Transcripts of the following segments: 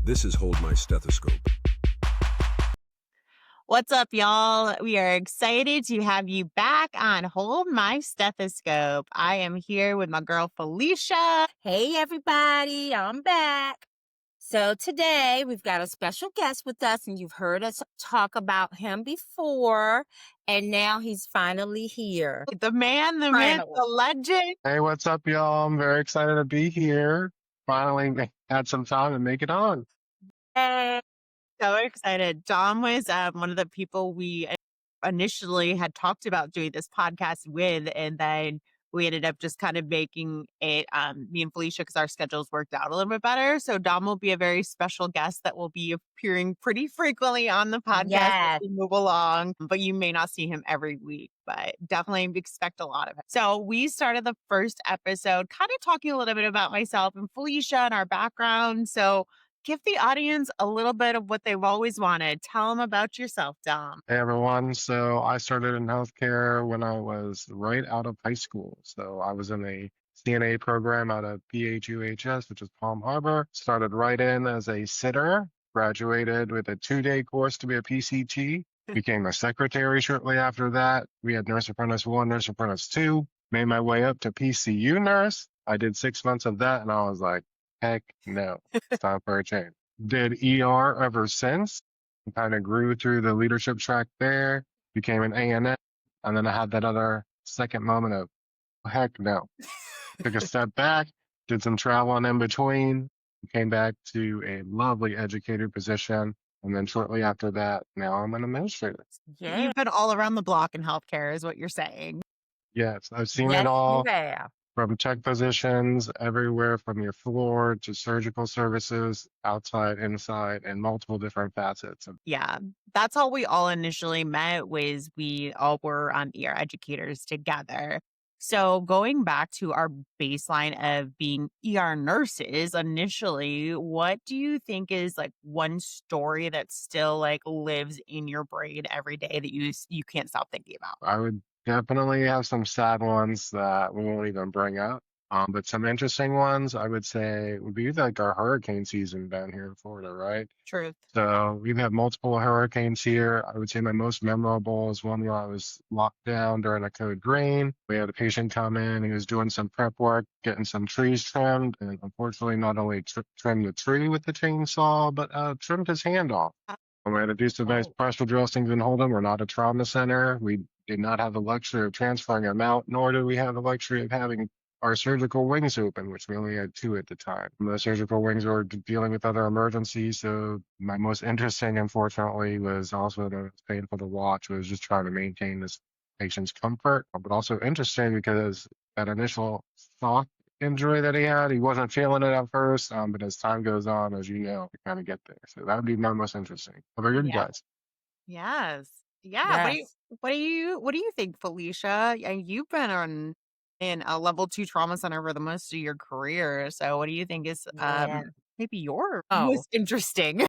This is Hold My Stethoscope. What's up, y'all? We are excited to have you back on Hold My Stethoscope. I am here with my girl, Felicia. Hey, everybody, I'm back. So today we've got a special guest with us, and you've heard us talk about him before, and now he's finally here. The man, the myth, Finally. the legend. Hey, what's up, y'all? I'm very excited to be here. Finally had some time to make it on. Hey. So excited. Dom was one of the people we initially had talked about doing this podcast with, and then we ended up just kind of making it me and Felicia, because our schedules worked out a little bit better. So Dom will be a very special guest that will be appearing pretty frequently on the podcast as Yes. we move along, but you may not see him every week, but definitely expect a lot of it. So we started the first episode kind of talking a little bit about myself and Felicia and our background. So give the audience a little bit of what they've always wanted. Tell them about yourself, Dom. Hey, everyone. So I started in healthcare when I was right out of high school. So I was in a CNA program out of PHUHS, which is Palm Harbor. Started right in as a sitter, graduated with a 2-day course to be a PCT, became a secretary shortly after that. We had nurse apprentice 1, nurse apprentice 2, made my way up to PCU nurse. I did 6 months of that, and I was like, heck no, it's time for a change. Did ER ever since. Kind of grew through the leadership track there, became an A&M, and then I had that other second moment of, heck no. Took a step back, did some traveling in between, came back to a lovely educator position, and then shortly after that, now I'm an administrator. Yeah. You've been all around the block in healthcare is what you're saying. Yes, I've seen Yes, it all. you have. From tech positions everywhere from your floor to surgical services, outside, inside, and multiple different facets. Yeah, that's how we all initially met, was we all were ER educators together. So going back to our baseline of being ER nurses initially, what do you think is like one story that still like lives in your brain every day that you can't stop thinking about? I would definitely have some sad ones that we won't even bring up. But some interesting ones I would say would be like our hurricane season down here in Florida, right? Truth. So we've had multiple hurricanes here. I would say my most memorable is one where I was locked down during a code green. We had a patient come in. He was doing some prep work, getting some trees trimmed, and unfortunately not only trimmed the tree with the chainsaw, but trimmed his hand off. And we had to do some nice pressure dressings and hold him. We're not a trauma center. We did not have the luxury of transferring him out, nor do we have the luxury of having our surgical wings open, which we only had 2 at the time. The surgical wings were dealing with other emergencies. So my most interesting, unfortunately, was also the painful to watch, was just trying to maintain this patient's comfort, but also interesting because that initial soft injury that he had, he wasn't feeling it at first, but as time goes on, as you know, you kind of get there. So that would be my most interesting. How about you guys? Yes. Yeah. Yes. What do you think, Felicia? And you've been in a level 2 trauma center for the most of your career. So what do you think is Yeah. maybe your Oh, most interesting?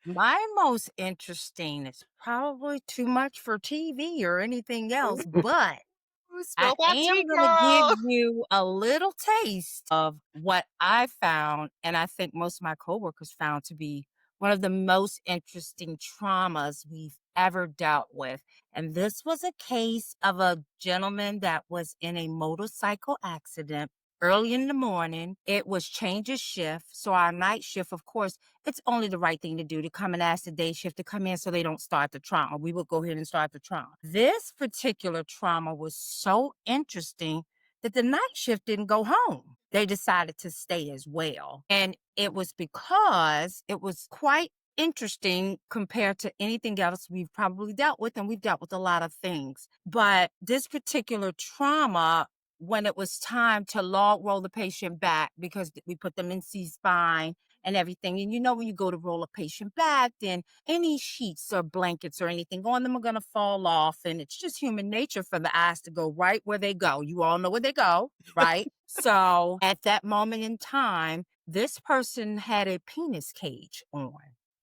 my most interesting is probably too much for TV or anything else, but I Spill that tea, am going to girl. give you a little taste of what I found, and I think most of my coworkers found to be one of the most interesting traumas we've ever dealt with. And this was a case of a gentleman that was in a motorcycle accident early in the morning. It was change of shift. So our night shift, of course, it's only the right thing to do to come and ask the day shift to come in so they don't start the trauma. We would go ahead and start the trauma. This particular trauma was so interesting that the night shift didn't go home. They decided to stay as well. And it was because it was quite interesting compared to anything else we've probably dealt with, and we've dealt with a lot of things. But this particular trauma, when it was time to log roll the patient back, because we put them in C-spine and everything. And you know, when you go to roll a patient back, then any sheets or blankets or anything on them are going to fall off. And it's just human nature for the eyes to go right where they go. You all know where they go, right? So at that moment in time, this person had a penis cage on.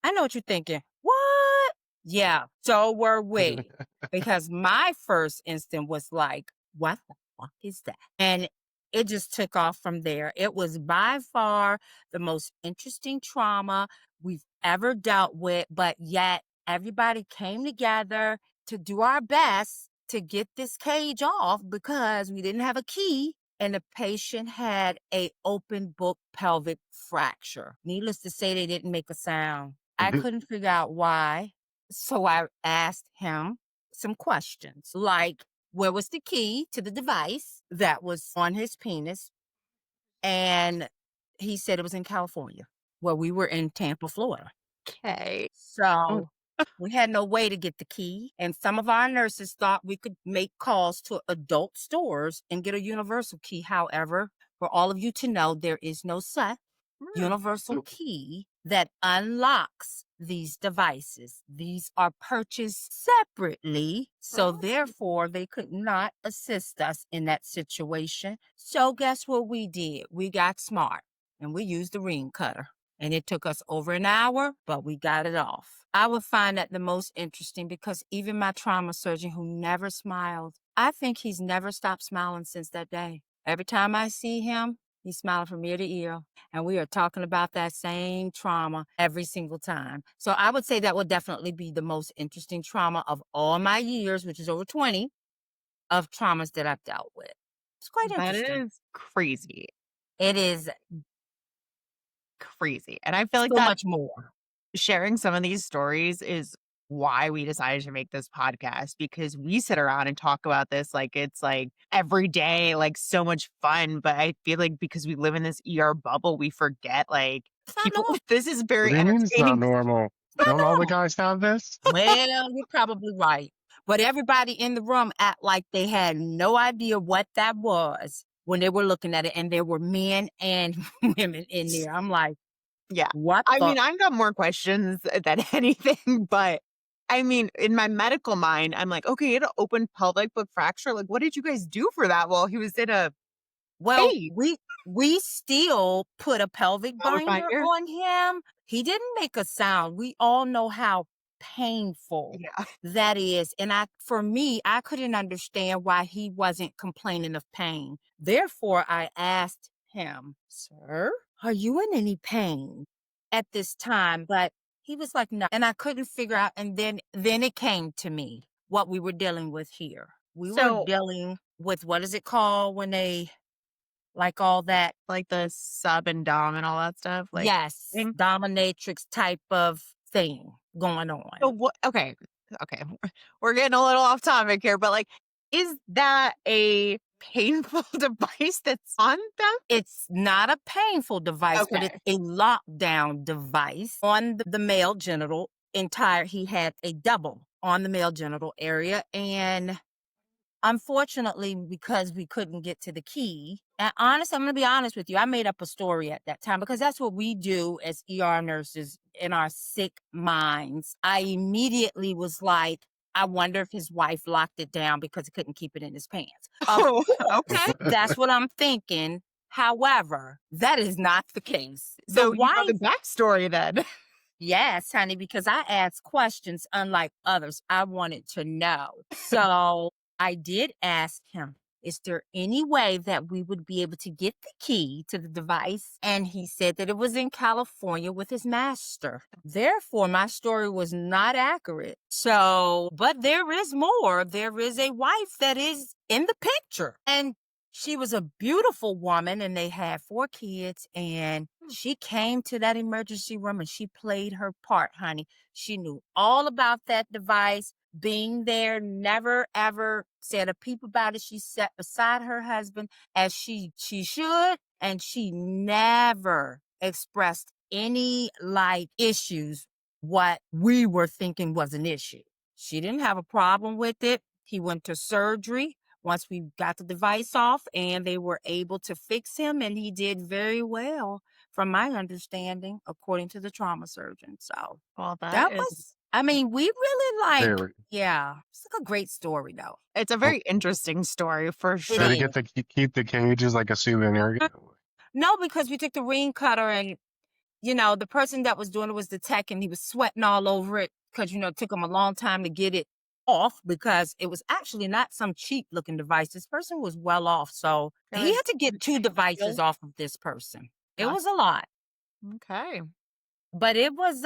I know what you're thinking. What? Yeah, so were we. Because my first instinct was like, what the fuck is that? And it just took off from there. It was by far the most interesting trauma we've ever dealt with, but yet everybody came together to do our best to get this cage off because we didn't have a key and the patient had a open book pelvic fracture. Needless to say, they didn't make a sound. I couldn't figure out why. So I asked him some questions like, where was the key to the device that was on his penis? And he said it was in California, where we were in Tampa, Florida. Okay. So we had no way to get the key. And some of our nurses thought we could make calls to adult stores and get a universal key. However, for all of you to know, there is no such universal key that unlocks these devices. These are purchased separately. So therefore, they could not assist us in that situation. So guess what we did? We got smart and we used the ring cutter. And it took us over an hour, but we got it off. I would find that the most interesting because even my trauma surgeon who never smiled, I think he's never stopped smiling since that day. Every time I see him, he's smiling from ear to ear. And we are talking about that same trauma every single time. So I would say that would definitely be the most interesting trauma of all my years, which is over 20 of traumas that I've dealt with. It's quite That interesting. is crazy. It is Crazy. And I feel like so that much more. sharing some of these stories is why we decided to make this podcast because we sit around and talk about this like it's like every day, like so much fun. But I feel like because we live in this ER bubble, we forget like It's not people, normal. this is What very do you mean it's not entertaining. normal? It's not Don't all the normal. guys have this? Well, you're probably right. But everybody in the room act like they had no idea what that was when they were looking at it. And there were men and women in there. I'm like, Yeah. what I the? mean, I've got more questions than anything, but I mean, in my medical mind, I'm like, okay, he had an open pelvic foot fracture. Like, what did you guys do for that while he was in a Well, cage? we still put a pelvic Pelvic binder binder? on him. He didn't make a sound. We all know how painful Yeah. that is. And for me, I couldn't understand why he wasn't complaining of pain. Therefore, I asked him, "Sir, are you in any pain at this time?" But he was like, "No." And I couldn't figure out. And then it came to me what we were dealing with here. We were So, dealing with, what is it called when they like all that? like the sub and dom and all that stuff, like, Yes, thing. dominatrix type of thing going on. So what? Okay, okay, we're getting a little off topic here, but like, is that a painful device that's on them? It's not a painful device, but it's Okay. a lockdown device on the male genital entire. He had a double on the male genital area. And unfortunately, because we couldn't get to the key, and honestly, I'm going to be honest with you, I made up a story at that time because that's what we do as ER nurses in our sick minds. I immediately was like, I wonder if his wife locked it down because he couldn't keep it in his pants. Of Oh, course, okay. that's what I'm thinking. However, that is not the case. The So you know the wife, backstory then. yes, honey, because I asked questions unlike others. I wanted to know. So I did ask him, is there any way that we would be able to get the key to the device? And he said that it was in California with his master. Therefore, my story was not accurate. So, but there is more. There is a wife that is in the picture. And she was a beautiful woman and they had 4 kids. And she came to that emergency room and she played her part, honey. She knew all about that device, being there, never ever said a peep about it. She sat beside her husband as she should, and she never expressed any like issues what we were thinking was an issue. She didn't have a problem with it. He went to surgery once we got the device off and they were able to fix him, and he did very well from my understanding, according to the trauma surgeon. So Well, that that is was, I mean, we really like, Very. yeah, it's like a great story though. it's a Well, very interesting story for It did sure. he is. get to keep the cages like a souvenir? No, because we took the ring cutter and, the person that was doing it was the tech and he was sweating all over it because, it took him a long time to get it off because it was actually not some cheap looking device. This person was well off. So It he was had to get two devices ideal. off of this person. It Gotcha. was a lot, Okay. but it was,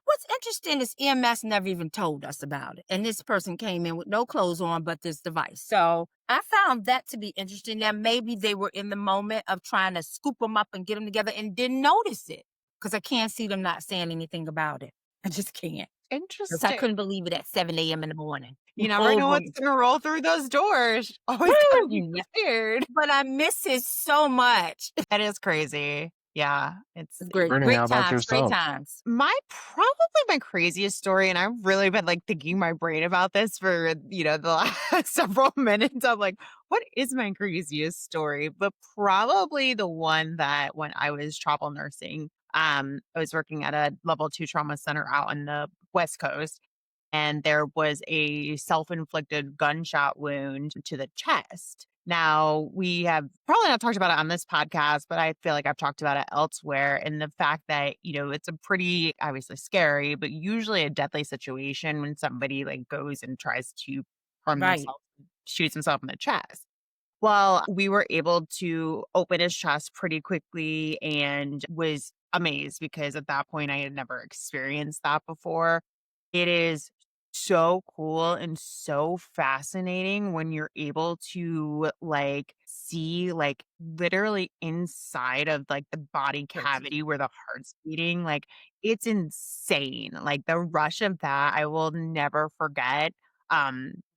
what's interesting is EMS never even told us about it. And this person came in with no clothes on but this device. So I found that to be interesting. That maybe they were in the moment of trying to scoop them up and get them together and didn't notice it because I can't see them not saying anything about it. I just can't. Because I Interesting. couldn't believe it at 7 a.m. in the morning. You never know Over what's gonna roll through those doors. Always gotta be Woo! prepared. But I miss it so much. That is crazy. Yeah, it's It's great, Brittany, how great about times, great yourself? times. my probably my craziest story, and I've really been like thinking my brain about this for the last several minutes. I'm like, what is my craziest story? But probably the one that when I was travel nursing, I was working at a level 2 trauma center out on the West Coast, and there was a self-inflicted gunshot wound to the chest. Now, we have probably not talked about it on this podcast, but I feel like I've talked about it elsewhere. And the fact that, it's a pretty obviously scary, but usually a deadly situation when somebody like goes and tries to harm Right. themselves, shoots himself in the chest. Well, we were able to open his chest pretty quickly and was amazed because at that point I had never experienced that before. It is so cool and so fascinating when you're able to like see like literally inside of like the body Yes. cavity where the heart's beating. Like it's insane. Like the rush of that I will never forget.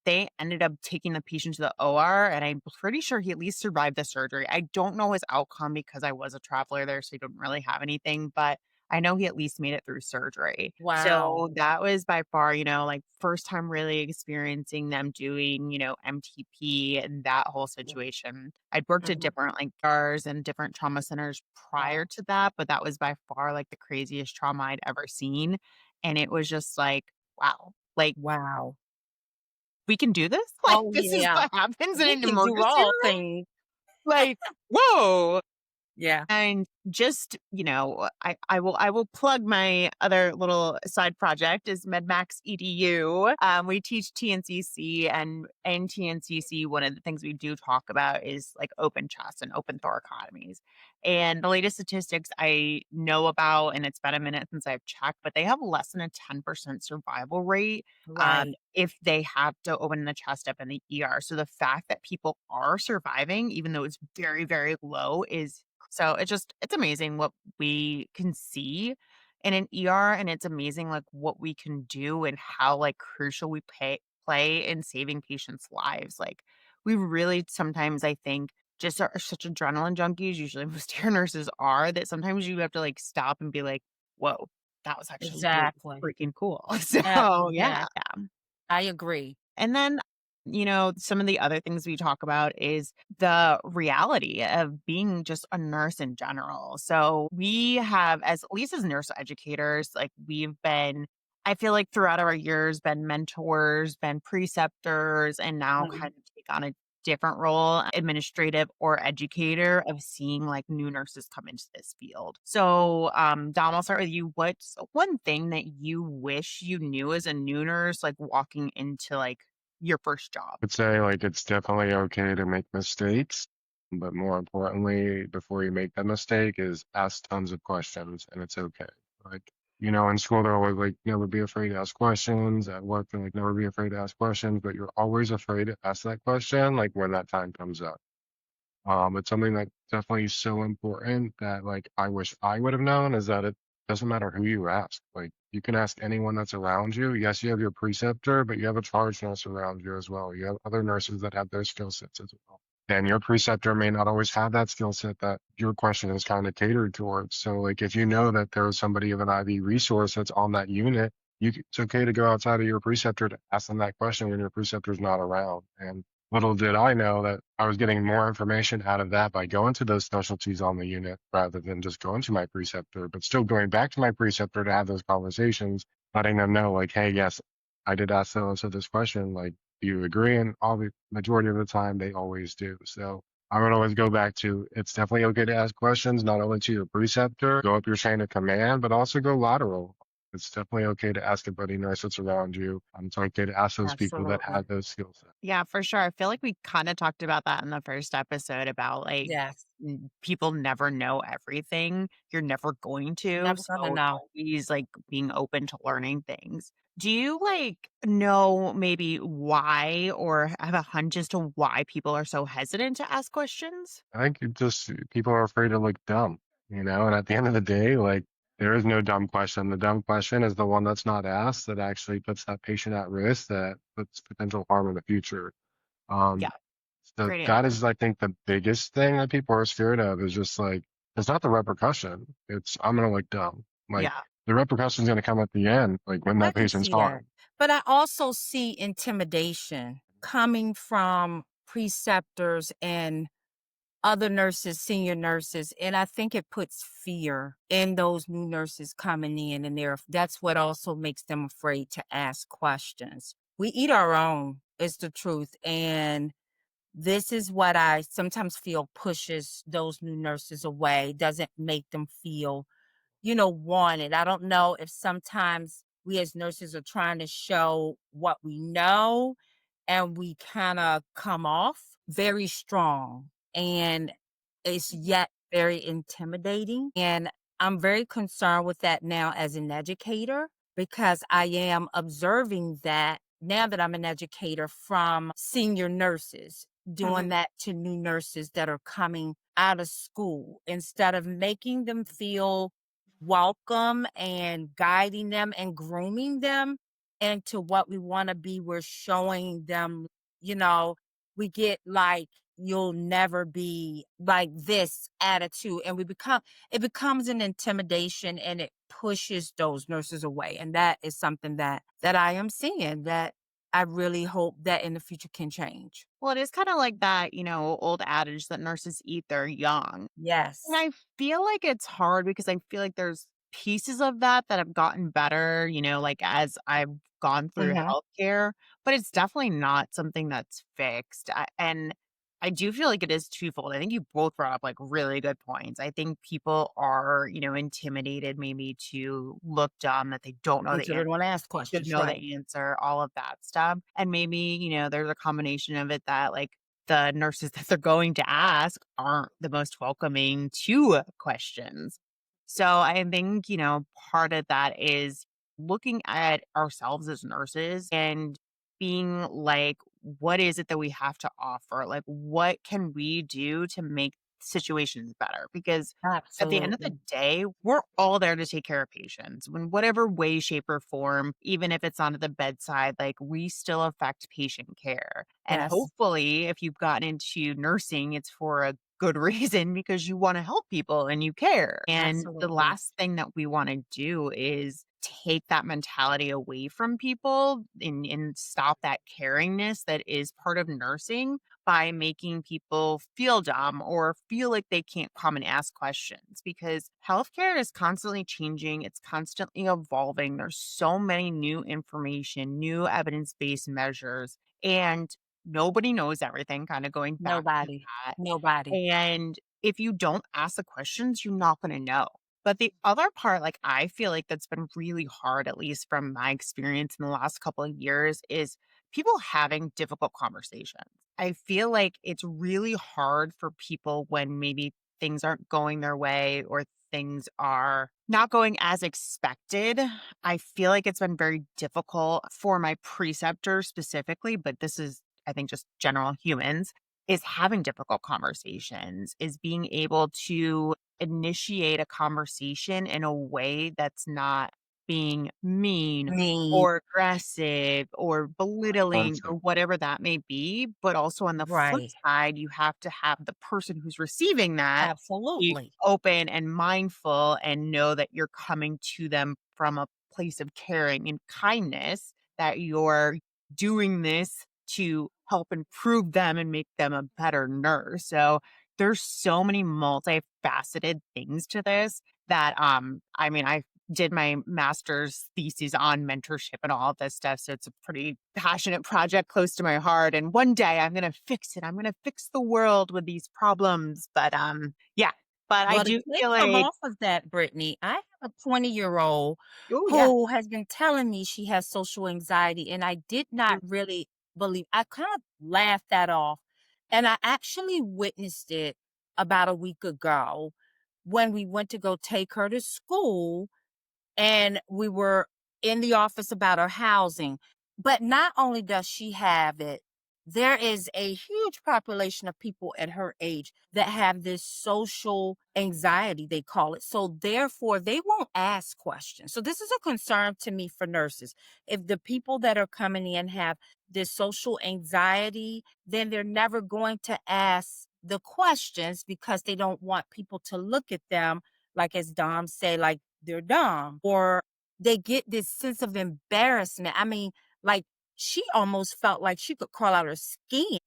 They ended up taking the patient to the OR, and I'm pretty sure he at least survived the surgery. I don't know his outcome because I was a traveler there, so I don't really have anything, but I know he at least made it through surgery. Wow. So that was by far, like first time really experiencing them doing, MTP and that whole situation. I'd worked at Mhm. different like bars and different trauma centers prior Wow. to that, but that was by far like the craziest trauma I'd ever seen. And it was just like, wow, like Wow. we can do this? Like, Oh, this is yeah. what happens in He an can do emergency all room? things. Like, whoa. Yeah. And just, I will plug my other little side project is MedMax EDU. We teach TNCC, and in TNCC, one of the things we do talk about is like open chest and open thoracotomies. And the latest statistics I know about, and it's been a minute since I've checked, but they have less than a 10% survival rate Right. if they have to open the chest up in the ER. So the fact that people are surviving, even though it's very, very low, is so it's amazing what we can see in an ER, and it's amazing like what we can do and how like crucial we play in saving patients' lives. Like we really sometimes I think just are such adrenaline junkies, usually most ER nurses are, that sometimes you have to like stop and be like, whoa, that was actually really Exactly. freaking cool. So yeah. Yeah. I agree. And then, some of the other things we talk about is the reality of being just a nurse in general. So we have, as at least as nurse educators, like we've been, I feel like throughout our years, been mentors, been preceptors, and now Mhm. kind of take on a different role, administrative or educator of seeing like new nurses come into this field. So, Dom, I'll start with you. What's one thing that you wish you knew as a new nurse, like walking into like your first job? Would say like it's definitely okay to make mistakes, but more importantly, before you make that mistake, is ask tons of questions, and it's okay. Like in school they're always like never be afraid to ask questions. At work they're like never be afraid to ask questions, but you're always afraid to ask that question like when that time comes up. It's something that definitely is so important that like I wish I would have known is that it doesn't matter who you ask. Like you can ask anyone that's around you. Yes, you have your preceptor, but you have a charge nurse around you as well. You have other nurses that have their skill sets as well. And your preceptor may not always have that skill set that your question is kind of catered towards. So like if you know that there's somebody of an IV resource that's on that unit, it's okay to go outside of your preceptor to ask them that question when your preceptor's not around. And little did I know that I was getting more information out of that by going to those specialties on the unit rather than just going to my preceptor, but still going back to my preceptor to have those conversations, letting them know, like, hey, yes, I did ask so and so this question. Like, do you agree? And all the majority of the time, they always do. So I would always go back to it's definitely okay to ask questions, not only to your preceptor, go up your chain of command, but also go lateral. It's definitely okay to ask a buddy nurse that's around you. It's okay to ask those people that Absolutely. have those skill sets. Yeah, for sure. I feel like we kind of talked about that in the first episode about like Yes. people never know everything. You're never going to. Never gonna So know. always like being open to learning things. Do you like know maybe why or have a hunch as to why people are so hesitant to ask questions? I think it just people are afraid to look dumb, and at the end of the day, like there is no dumb question. The dumb question is the one that's not asked that actually puts that patient at risk, that puts potential harm in the future. Yeah, Um, so great that answer. is, I think, the biggest thing that people are scared of is just like it's not the repercussion. It's I'm gonna look dumb. Like Yeah. the repercussion's gonna come at the end, like when I that can patient's see that. gone. But I also see intimidation coming from preceptors and other nurses, senior nurses, and I think it puts fear in those new nurses coming in, and that's what also makes them afraid to ask questions. We eat our own, is the truth, and this is what I sometimes feel pushes those new nurses away, doesn't make them feel wanted. I don't know if sometimes we as nurses are trying to show what we know and we kind of come off very strong and it's yet very intimidating. And I'm very concerned with that now as an educator because I am observing that now that I'm an educator from senior nurses, doing Mhm. that to new nurses that are coming out of school instead of making them feel welcome and guiding them and grooming them into what we want to be. We're showing them, you know, we get like, you'll never be like this attitude. And it becomes an intimidation and it pushes those nurses away. And that is something that I am seeing that I really hope that in the future can change. Well, it is kind of like that, old adage that nurses eat their young. And Yes. I feel like it's hard because I feel like there's pieces of that have gotten better, like as I've gone through Hmm. healthcare, but it's definitely not something that's fixed. And I do feel like it is twofold. I think you both brought up like really good points. I think people are, intimidated maybe to look dumb, that they don't know They the don't answer. want to ask They should questions, know right? the answer, all of that stuff. And maybe, there's a combination of it that like the nurses that they're going to ask aren't the most welcoming to questions. So I think, part of that is looking at ourselves as nurses and being like, what is it that we have to offer? Like, what can we do to make situations better? Because at the end of the Absolutely. day, we're all there to take care of patients in whatever way, shape, or form, even if it's not at the bedside, like we still affect patient care. And Yes, hopefully, if you've gotten into nursing, it's for a good reason because you want to help people and you care. And the absolutely. last thing that we want to do is take that mentality away from people and stop that caringness that is part of nursing by making people feel dumb or feel like they can't come and ask questions because healthcare is constantly changing. It's constantly evolving. There's so many new information, new evidence based measures, and nobody knows everything, kind of going back to Nobody. that. Nobody. And if you don't ask the questions, you're not going to know. But the other part, like I feel like that's been really hard, at least from my experience in the last couple of years, is people having difficult conversations. I feel like it's really hard for people when maybe things aren't going their way or things are not going as expected. I feel like it's been very difficult for my preceptors specifically, but this is, I think, just general humans, is having difficult conversations, is being able to initiate a conversation in a way that's not being mean Me. or aggressive or belittling or Offensive. whatever that may be. But also on the flip Right. side, you have to have the person who's receiving that be Absolutely. open and mindful and know that you're coming to them from a place of caring and kindness, that you're doing this to help improve them and make them a better nurse. So there's so many multifaceted things to this that I mean I did my master's thesis on mentorship and all of this stuff. So it's a pretty passionate project close to my heart. And one day I'm gonna fix it. I'm gonna fix the world with these problems. But yeah. But I Well, to do feel come like off of that, Brittany, I have a 20-year-old oh, yeah. who has been telling me she has social anxiety, and I did not Mm, really believe. I kind of laughed that off, and I actually witnessed it about a week ago when we went to go take her to school, and we were in the office about her housing. But not only does she have it, there is a huge population of people at her age that have this social anxiety, they call it. So, therefore, they won't ask questions. So, this is a concern to me for nurses. If the people that are coming in have this social anxiety, then they're never going to ask the questions because they don't want people to look at them, like as Dom said, like they're dumb, or they get this sense of embarrassment. I mean, like she almost felt like she could crawl out her skin.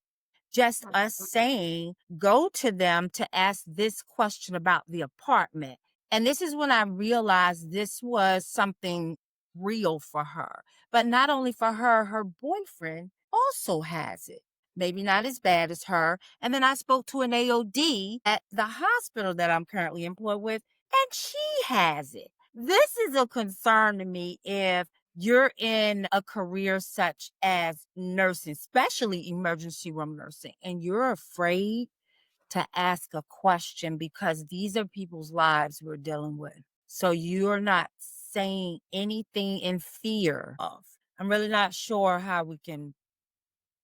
Just us saying, go to them to ask this question about the apartment. And this is when I realized this was something real for her. But not only for her, her boyfriend also has it. Maybe not as bad as her. And then I spoke to an AOD at the hospital that I'm currently employed with, and she has it. This is a concern to me if you're in a career such as nursing, especially emergency room nursing, and you're afraid to ask a question because these are people's lives we're dealing with. So you're not saying anything in fear of. I'm really not sure how we can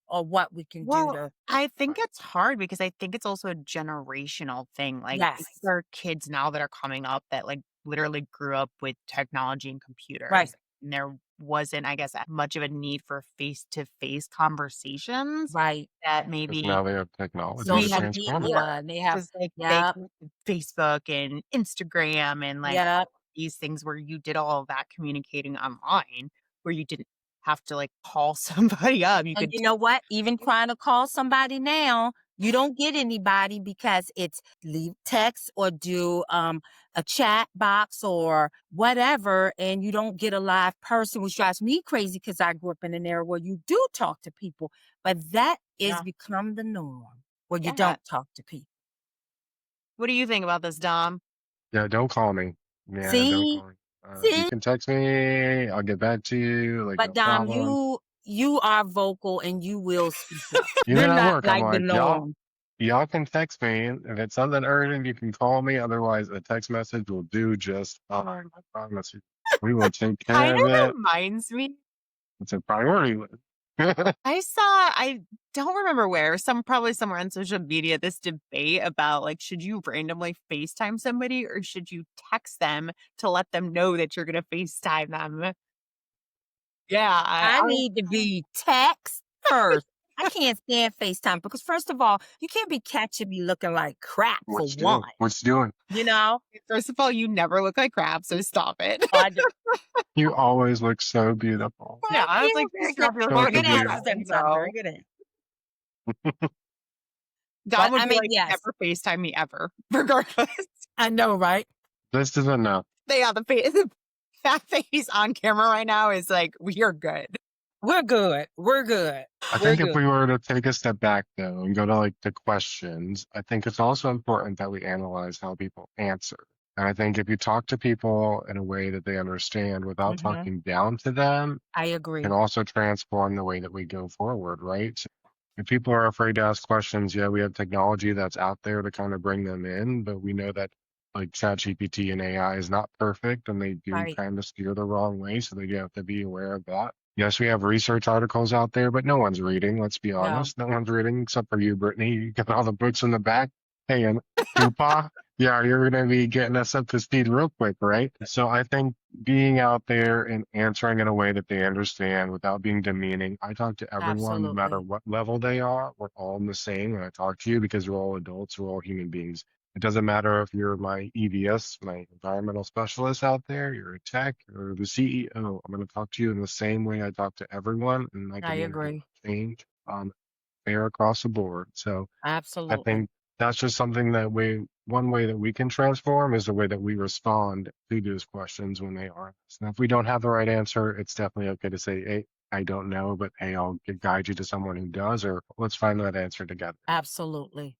or what we can do well, to. I think Right. it's hard because I think it's also a generational thing. Like, these Yes. are kids now that are coming up that, like, literally grew up with technology and Right. computers, and there wasn't, I guess, much of a need for face-to-face conversations Right. that Because maybe now they have technology to we Social transform it. media, were. and they have. 'Cause, like, they Yep. connected Facebook and Instagram and, like, all Yep. these things where you did all of that communicating online, where you didn't have to, like, call somebody up. You And could you t know what? Even trying to call somebody now, you don't get anybody because it's leave text or do a chat box or whatever, and you don't get a live person, which drives me crazy because I grew up in an era where you do talk to people, but that is Yeah. become the norm where you Yeah. don't talk to people. What do you think about this, Dom? Yeah, don't call me. Yeah, don't See, call me. You see, can text me. I'll get back to you. Like, but no Dom, problem. you are vocal and you will speak up. Even You're at not work, I'm like the like, norm. y'all can text me. If it's something urgent, you can call me. Otherwise, a text message will do just fine. I promise you. We will take care Kind of of it. reminds me It's a priority list. I don't remember where, probably somewhere on social media, this debate about, like, should you randomly FaceTime somebody or should you text them to let them know that you're gonna FaceTime them? Yeah, I I need to be text first. I can't stand FaceTime because first of all, you can't be catching me looking like crap for What you one, doing? What you doing? you know? first of all, you never look like crap, so stop it. I do. You always look so beautiful. Yeah, Thank I was you. like, "This girl feels So Very like a good confused. answer, demon," Stephen. Very so good answer. Dom But would I be mean, like, yes, "Never FaceTime me ever," regardless. I know, right? This is enough. Yeah, the fact that he's on camera right now is like, "We are good." We're good. We're good. I We're think if good. we were to take a step back though and go to like the questions, I think it's also important that we analyze how people answer. And I think if you talk to people in a way that they understand without Hmm. talking down to them, I can agree. also transform the way that we go forward, right? So if people are afraid to ask questions, yeah, we have technology that's out there to kind of bring them in, but we know that like ChatGPT and AI is not perfect and they do Right. kind of steer the wrong way. So they do have to be aware of that. Yes, we have research articles out there, but no one's reading. Let's be No, honest. No one's reading except for you, Brittany. You got all the books in the back. Hey, and Tupac, yeah, you're going to be getting us up to speed real quick, right? So I think being out there and answering in a way that they understand without being demeaning. I talk to everyone, no matter absolutely. what level they are. We're all the same when I talk to you because we're all adults, we're all human beings. It doesn't matter if you're my EVS, my environmental specialist out there, you're a tech, or the CEO. I'm going to talk to you in the same way I talk to everyone, and I I can make it agree. change fair across the board. So I Absolutely. think that's just something that one way that we can transform is the way that we respond to those questions when they are asked. And if we don't have the right answer, it's definitely okay to say, hey, I don't know, but hey, I'll guide you to someone who does, or let's find that answer together. Absolutely.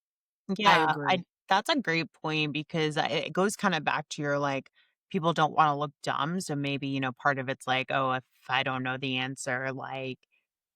I Yeah, agree. That's a great point because it goes kind of back to your like, people don't want to look dumb. So maybe, part of it's like, oh, if I don't know the answer, like,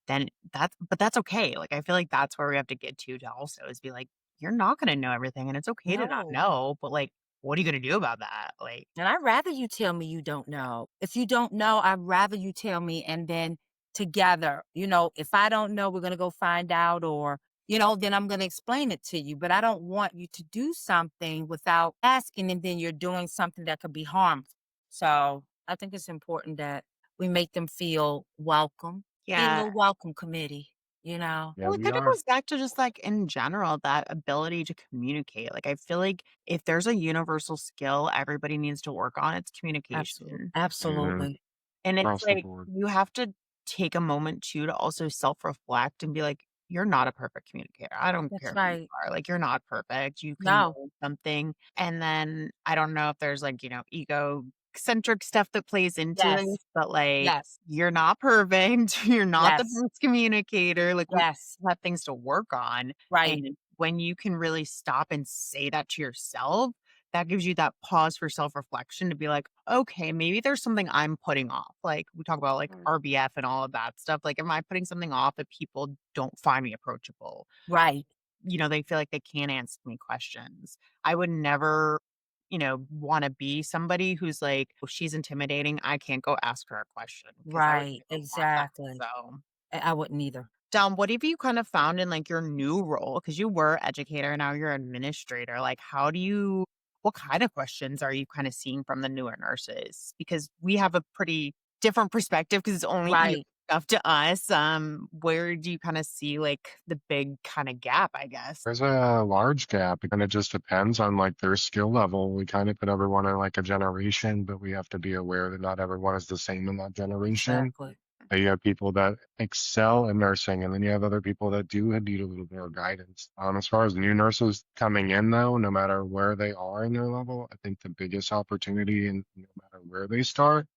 then but that's okay. Like, I feel like that's where we have to get to also is be like, you're not going to know everything and it's okay to not No. know, but like, what are you going to do about that? Like, And I'd rather you tell me you don't know. If you don't know, I'd rather you tell me and then together, if I don't know, we're going to go find out or, then I'm going to explain it to you. But I don't want you to do something without asking and then you're doing something that could be harmful. So I think it's important that we make them feel welcome, be a yeah. little welcome committee, you know? Yeah, Well, it we kind of are. goes back to just like in general, that ability to communicate. Like, I feel like if there's a universal skill everybody needs to work on, it's Absolutely. communication. Hmm. Absolutely. And it's Across the like, board. you have to take a moment too to also self-reflect and be like, "You're not a perfect communicator. I don't That's care who you right. are. Like, you're not perfect. You can No. learn something." And then I don't know if there's like, egocentric stuff that plays into Yes. this, but like, Yes. you're not perfect. You're not the Yes. best communicator. Like, we Yes. have things to work on. Right. And when you can really stop and say that to yourself, that gives you that pause for self-reflection to be like, "Okay, maybe there's something I'm putting off." Like, we talk about, like, Mm. RBF and all of that stuff. Like, am I putting something off that people don't find me approachable? Right. They feel like they can't ask me questions. I would never, wanna be somebody who's like, "Oh, she's intimidating. I can't go ask her a question because I would Right, never want that." exactly. So I wouldn't either. what have you kind of found in like your new role? Because you were educator, now you're administrator. Like, what kind of questions are you kind of seeing from the newer nurses? Because we have a pretty different perspective because it's only Right. stuff to us. Where do you kind of see like the big kind of gap, I guess? There's a large gap. It kind of just depends on like their skill level. We kind of put everyone in like a generation, but we have to be aware that not everyone is the same in that generation. Exactly. You have people that excel in nursing, and then you have other people that do need a little bit of guidance. As far as new nurses coming in, though, no matter where they are in their level, I think the biggest opportunity, and no matter where they start,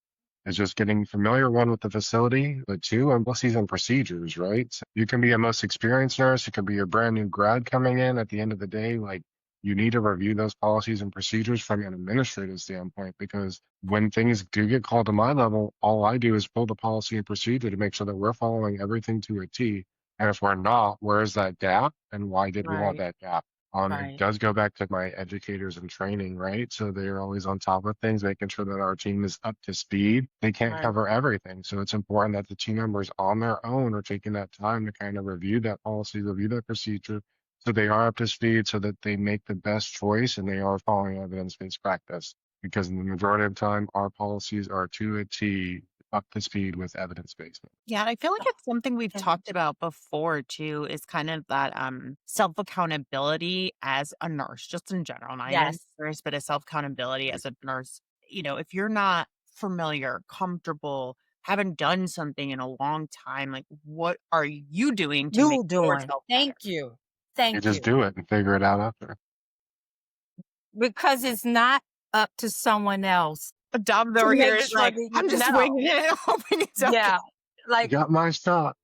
is just getting familiar, one, with the facility, but two, on policies and procedures, right? So you can be a most experienced nurse, you could be a brand new grad coming in. At the end of the day, like, you need to review those policies and procedures from an administrative standpoint, because when things do get called to my level, all I do is pull the policy and procedure to make sure that we're following everything to a T. And if we're not, where is that gap and why did we want Right. that gap? It Right. does go back to my educators and training, right? So they're always on top of things, making sure that our team is up to speed. They can't Right. cover everything. So it's important that the team members on their own are taking that time to kind of review that policy, review that procedure, so they are up to speed, so that they make the best choice and they are following evidence-based practice. Because in the majority of the time, our policies are to a T, up to speed with evidence-based. Yeah, and I feel like it's something we've And talked about before too, is kind of that self accountability as a nurse, just in general, not even yes. a nurse, but a self accountability as a nurse. If you're not familiar, comfortable, haven't done something in a long time, like what are you doing to make You doing. yourself better? Thank you. You Thank just you. do it and figure it out after. Because it's not up to someone else Dom to over here make is sure like, that I'm just no. winging it, hoping it's okay. Yeah. You Like, got my shot.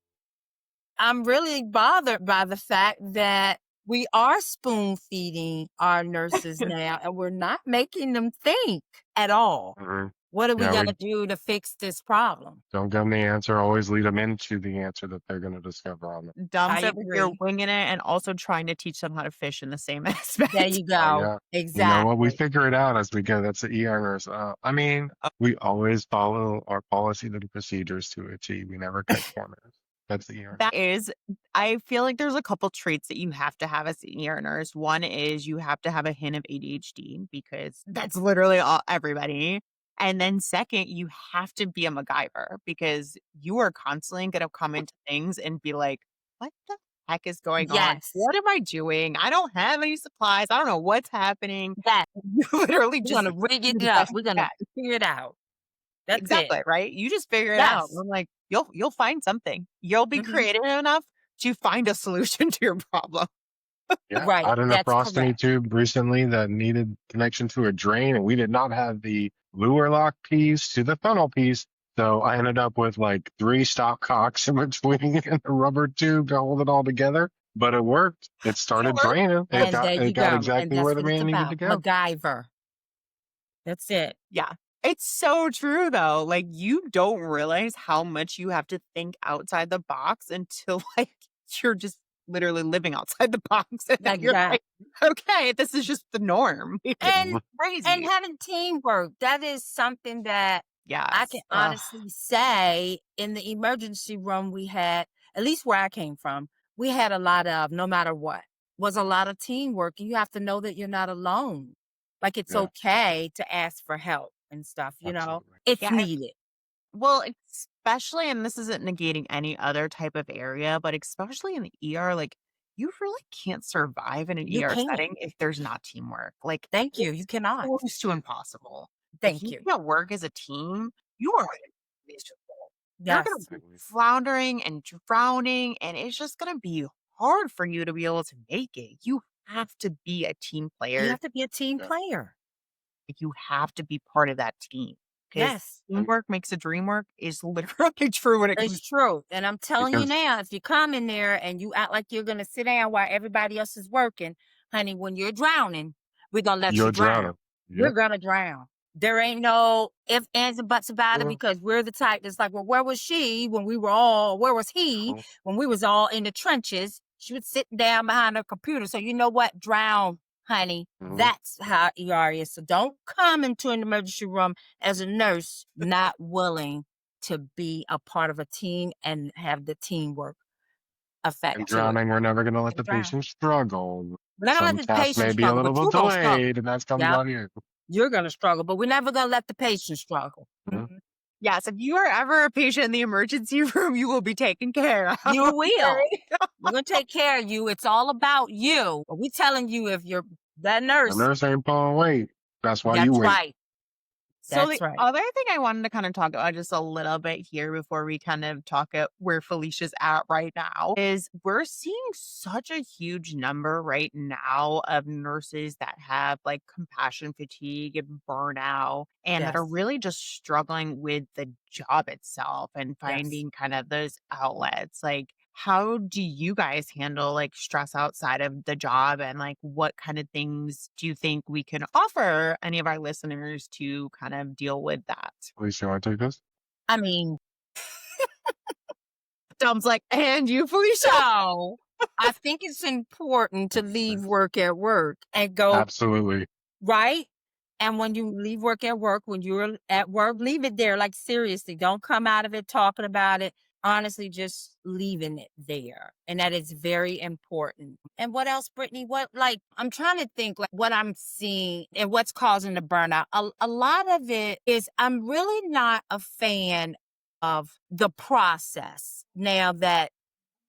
I'm really bothered by the fact that we are spoon feeding our nurses now and we're not making them think at all. Mhm. What are we Yeah, going we to do to fix this problem? don't give them the answer. Always lead them into the answer that they're going to discover on it. Dom's I over here agree. winging it and also trying to teach them how to fish in the same There aspect. you Oh go. yeah. You know what? We Exactly. figure it out as we go. That's the ER nurse. I mean, we always follow our policies and procedures to a T. We never cut corners. That's the ER That nurse. is, I feel like there's a couple traits that you have to have as an ER nurse. One is you have to have a hint of ADHD because that's literally everybody. And then second, you have to be a MacGyver because you are constantly going to come into things and be like, what the heck is going on? Yes. What am I doing? I don't have any supplies. I don't know what's happening. Yes. You literally We're just going to rig do it the up. best We're you going to can. figure it out. That's it. Exactly, right? You just figure it out. Yes. I'm like, you'll find something. You'll be Hmm. creative enough to find a solution to your problem. Yeah. Right. Out in a That's frostomy correct. tube recently that needed connection to a drain, and we did not have the lure lock piece to the funnel piece. So I ended up with like three stopcocks in between and a rubber tube to hold it all together. but it worked. It It started worked. draining. Well, And there It you got go. And exactly that's where the what it's man needed to about. go. MacGyver. That's it. yeah. It's so true though. Like you don't realize how much you have to think outside the box until like you're just literally living outside the box and then Like you're that. like, okay, this is just the norm. It's And Mhm. and crazy. having teamwork, that is something that I can Yes. Ugh. honestly say in the emergency room we had, at least where I came from, we had a lot of, no matter what, was a lot of teamwork. And you have to know that you're not alone. Like it's Yeah, okay to ask for help and stuff, absolutely. it's Yeah. needed. Well, especially, and this isn't negating any other type of area, but especially in the ER, like you really can't survive in an You ER can't. setting if there's not teamwork. Like Thank you. You it's cannot. close to impossible. If Thank you you. can't work as a team, you are miserable. You're gonna Yes. be Absolutely. floundering and drowning, and it's just gonna be hard for you to be able to make it. You have to be a team You player. have to be a team Yeah. player. You have to be part of that team because Yes. And teamwork makes a dream work is literally true when it It's comes. true. And I'm telling you because now, if you come in there and you act like you're going to sit down while everybody else is working, honey, when you're drowning, we're going to let you you're drown. drowning. You're Yep. going to drown. There ain't no ifs, ands, and buts about it Yeah. because we're the type that's like, well, where was she when where was he Mhm. when we was all in the trenches? She was sitting down behind her computer. So you know what? Drown, honey. Mhm. That's how ER is. So don't come into an emergency room as a nurse not willing to be a part of a team and have the teamwork effect And to it. drowning, we're never going to let And the drown. patient struggle. We're not gonna Some let the tasks patient may be a struggle, little but bit you're gonna struggle. delayed, and that comes Yeah, on you. you're gonna struggle, but we're never gonna let the patient struggle. Mhm. Mhm. Yes, if you are ever a patient in the emergency room, you will be taken care of. You will. Okay? We're gonna take care of you. It's all about you. But we telling you if you're that The nurse, nurse ain't pulling weight. That's why you that's wait. right. So the That's right. other thing I wanted to kind of talk about just a little bit here before we kind of talk at where Felicia's at right now is we're seeing such a huge number right now of nurses that have like compassion fatigue and burnout and that are Yes. really just struggling with the job itself and Yes. finding kind of those outlets. Like, how do you guys handle like stress outside of the job and like what kind of things do you think we can offer any of our listeners to kind of deal with that? Please, you want to take this? I mean, Dom's like, and you, Felicia? so I think it's important to leave work at work and go Absolutely. right? And when you leave work at work, when you're at work, leave it there. Like seriously, don't come out of it talking about it. Honestly, just leaving it there. And that is very important. And what else, Brittany? What like I'm trying to think like what I'm seeing and what's causing the burnout. A lot of it is I'm really not a fan of the process now that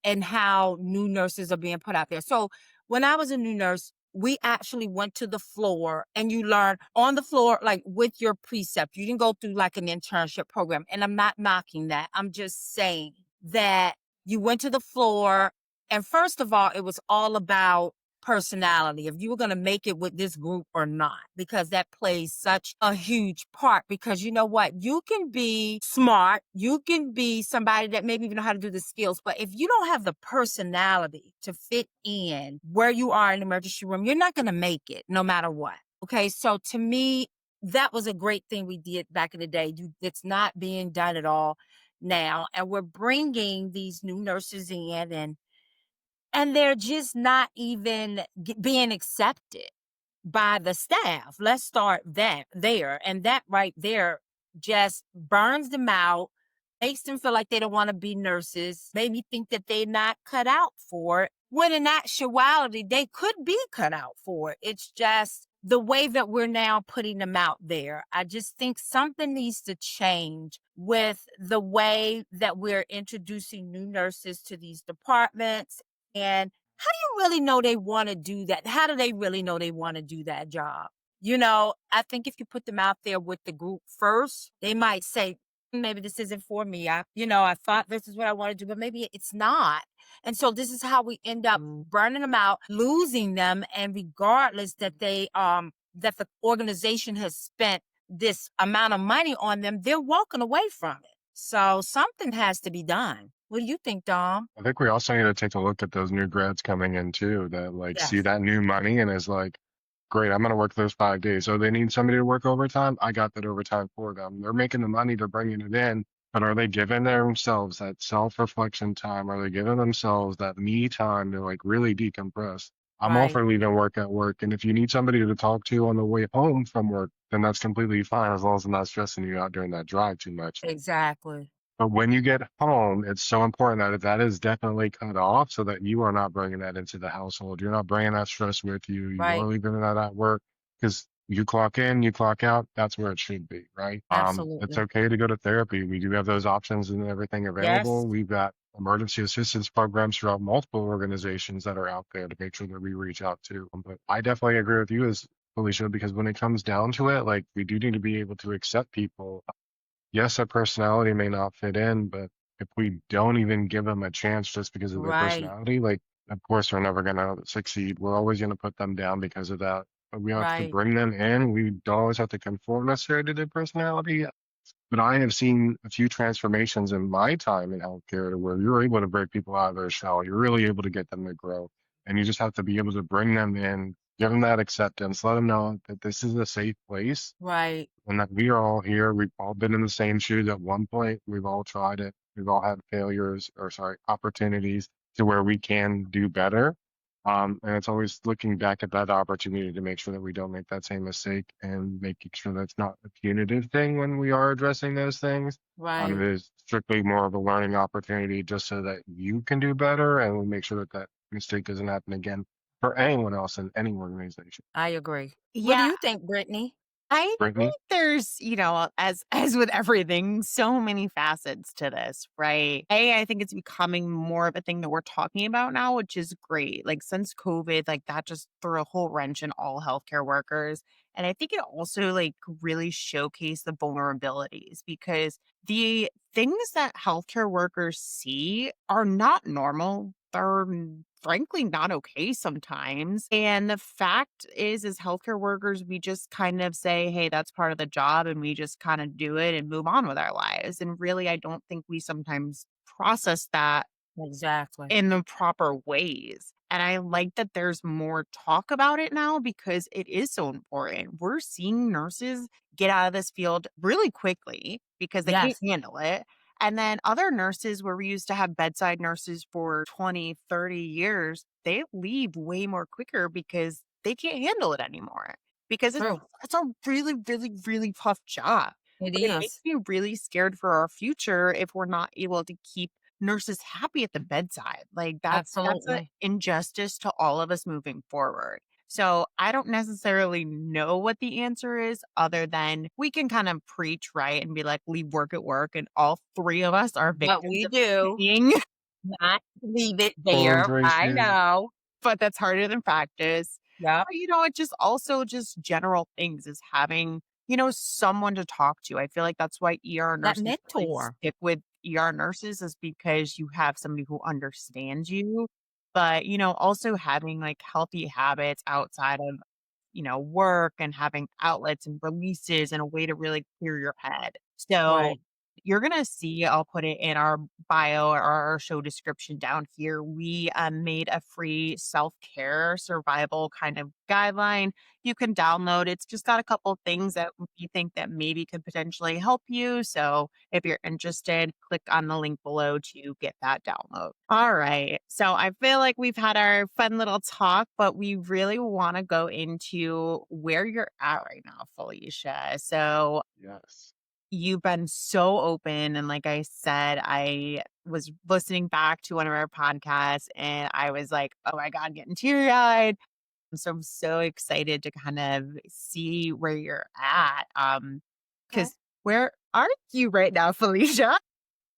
and how new nurses are being put out there. So when I was a new nurse, we actually went to the floor and you learn on the floor, like with your precept. You didn't go through like an internship program. And I'm not knocking that. I'm just saying that you went to the floor. And first of all, it was all about personality, if you were going to make it with this group or not, because that plays such a huge part. Because you know what? You can be smart, you can be somebody that maybe even know how to do the skills, but if you don't have the personality to fit in where you are in the emergency room, you're not going to make it no matter what. Okay. So to me, that was a great thing we did back in the day. It's not being done at all now. And we're bringing these new nurses in and they're just not even being accepted by the staff. Let's start that there. And that right there just burns them out, makes them feel like they don't want to be nurses, made me think that they're not cut out for it. When in actuality, they could be cut out for it. It's just the way that we're now putting them out there. I just think something needs to change with the way that we're introducing new nurses to these departments. And how do you really know they want to do that? How do they really know they want to do that job? I think if you put them out there with the group first, they might say, maybe this isn't for me. I thought this is what I want to do, but maybe it's not. And so this is how we end up burning them out, losing them. And regardless that that the organization has spent this amount of money on them, they're walking away from it. So something has to be done. What do you think, Dom? I think we also need to take a look at those new grads coming in too that like see Yes. that new money and is like, great, I'm gonna work those 5 days. So they need somebody to work overtime. I got that overtime for them. They're making the money, they're bringing it in, but are they giving themselves that self-reflection time? Are they giving themselves that me time to like really decompress? I'm all Right. for leaving work at work. And if you need somebody to talk to on the way home from work, then that's completely fine as long as I'm not stressing you out during that drive too much. Exactly. But when you get home, it's so important that that is definitely cut off so that you are not bringing that into the household. You're not bringing that stress with you. You are Right. leaving that at work because you clock in, you clock out. That's where it should be, right? It's Absolutely. okay to go to therapy. We do have those options and everything Yes. available. We've got emergency assistance programs throughout multiple organizations that are out there to make sure that we reach out to. But I definitely agree with you as Felicia, because when it comes down to it, like we do need to be able to accept people. Yes, their personality may not fit in, but if we don't even give them a chance just because of their Right. personality, like, of course, they're never going to succeed. We're always going to put them down because of that. But we have to Right. bring them in. We don't always have to conform necessarily to their personality. But I have seen a few transformations in my time in healthcare to where you're able to break people out of their shell. You're really able to get them to grow. And you just have to be able to bring them in, give them that acceptance, let them know that this is a safe place Right. and that we are all here. We've all been in the same shoes at one point. We've all tried it. We've all had failures or sorry, opportunities to where we can do better. And it's always looking back at that opportunity to make sure that we don't make that same mistake and making sure that's not a punitive thing when we are addressing those things. It Right. is strictly more of a learning opportunity just so that you can do better and we make sure that that mistake doesn't happen again for anyone else in any organization. I agree. What do Yeah, you think, Brittany? I think Brittany? there's, as with everything, so many facets to this, right? I think it's becoming more of a thing that we're talking about now, which is great. Like since COVID, like that just threw a whole wrench in all healthcare workers. And I think it also like really showcased the vulnerabilities because the things that healthcare workers see are not normal. They're frankly not okay sometimes. And the fact is, as healthcare workers, we just kind of say, hey, that's part of the job. And we just kind of do it and move on with our lives. And really, I don't think we sometimes process that Exactly. in the proper ways. And I like that there's more talk about it now because it is so important. We're seeing nurses get out of this field really quickly because they can't Yes. handle it. And then other nurses, where we used to have bedside nurses for 20, 30 years, they leave way more quicker because they can't handle it anymore. Because True. it's a really, really, really tough job. It But it makes is. me really scared for our future if we're not able to keep nurses happy at the bedside. Like that's an Absolutely. injustice to all of us moving forward. So I don't necessarily know what the answer is other than we can kind of preach, right? And be like, leave work at work. And all three of us are But victims we of do saying, not leave it Full there. embrace I you. know. but that's harder than practice. Yep. But, it just also just general things is having, someone to talk to. I feel like that's why ER That nurses really mentor. stick with ER nurses is because you have somebody who understands you. But, also having like healthy habits outside of, work and having outlets and releases and a way to really clear your head. So Right. you're going to see, I'll put it in our bio or our show description down here. We made a free self care survival kind of guideline you can download. It's just got a couple of things that we think that maybe could potentially help you. So if you're interested, click on the link below to get that download. All right. So I feel like we've had our fun little talk, but we really want to go into where you're at right now, Felicia. So Yes. you've been so open. And like I said, I was listening back to one of our podcasts and I was like, oh my God, getting teary eyed. So I'm so excited to kind of see where you're at. Okay. Because where are you right now, Felicia?